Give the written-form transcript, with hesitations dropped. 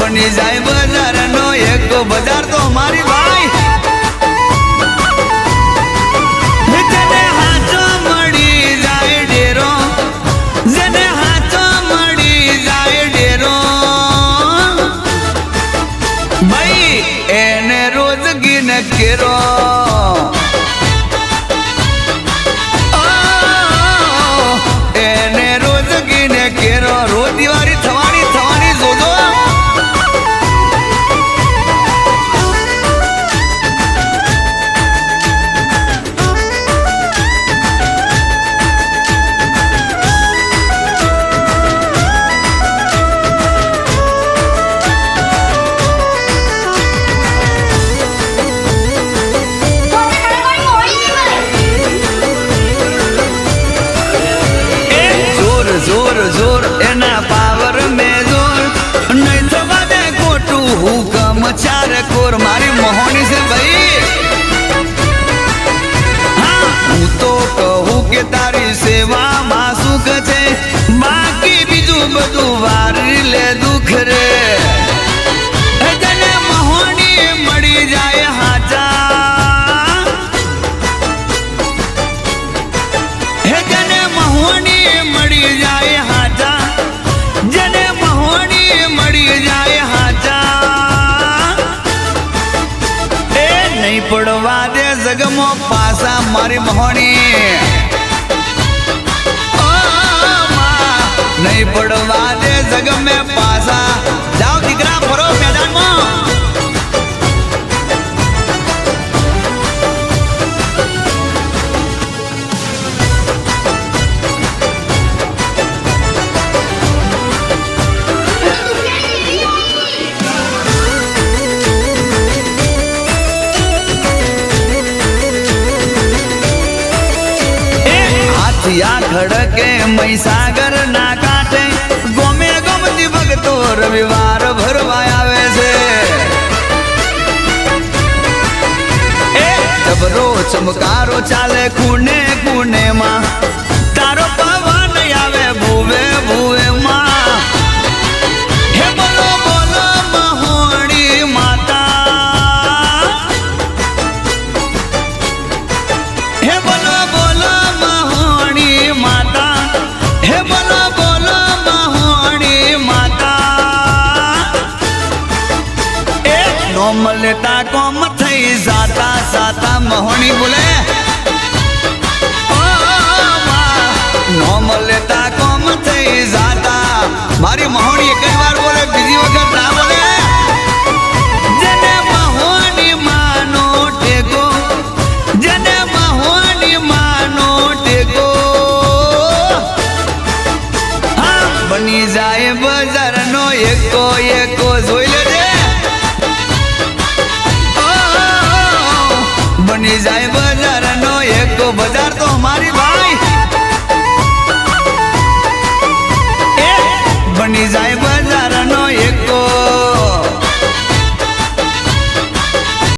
બની જાય બજારનો એક બજાર તો મારી ભાઈ જેને હાચો મળી જાય ડેરો જેને હાચો મળી જાય ડેરો ભાઈ એને રોજગી ન કેરો એને રોજગી ને કેરો રોજ દિવાળી થવાની જોજો जोर एना पावर में जोर नहीं थवा दे कोटू हुकम चार कोर मारी मोहनी से भाई हाँ हूँ तो कहूँ के तारी सेवा मासू कचे बाकी बीजू बधु वारी ले दुख रे जने मोहनी मड़ी जाए हाचा जने मोहनी मड़ी जाए हाचा जने मोहनी मड़ी जाए हाचा ए नहीं पड़वा दे जगमो पासा मारी मोहनी ओ मां नहीं पड़वा दे जग में पासा जाओ दिकरा फरो मैदान में या खड़के महीसागर ना काटे गोमे गमती भगतो रविवार भरवाया वैसे जबरो चमकारो चाले खूने खूने माँ तारो पवन आवे भूवे भूवे माँ हे बोलो बोलो महोड़ी माता हे बोलो बोलो माता हे बोलो बोलो महोनी माता एक नोमलता कोम थई जाता जाता महोनी बोले ओ मां नोमलता कोम थई जाता मारी महोनी एक बार बोले बीजी वखत ना बोले जने महोनी मानो टेको जने महोनी मानो टेको बनी जाए बजार नो एको एको जोई लेजे बनी जाए बजार नो एको बजार तो हमारी भाई बनी जाए